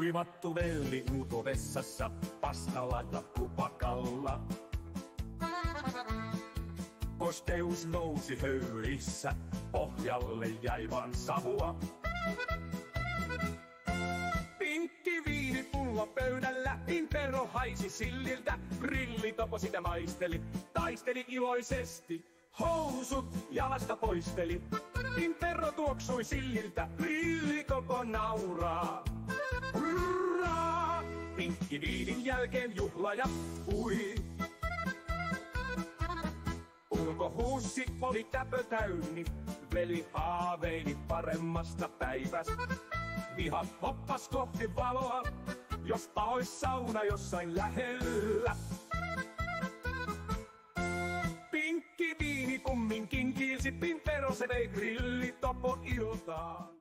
Huimattu velli huuto vessassa, pastalla takkupakalla. Kosteus nousi höylissä, pohjalle jäi vaan savua. Pinkki viinipullo pöydällä, Impero haisi silliltä. Grillitopo sitä maisteli, taisteli iloisesti. Housut jalasta poisteli, Impero tuoksui silliltä. Grillitopo nauraa. Hurraa! Pinkki viinin jälkeen juhla jatkui. Ulkohuussi oli täpö täyni, veli haaveili paremmasta päivästä. Viha hoppas kohti valoa, jospa ois sauna jossain lähellä. Pinkki viini kumminkin kiilsi, Impero se vei grillitopon iltaan.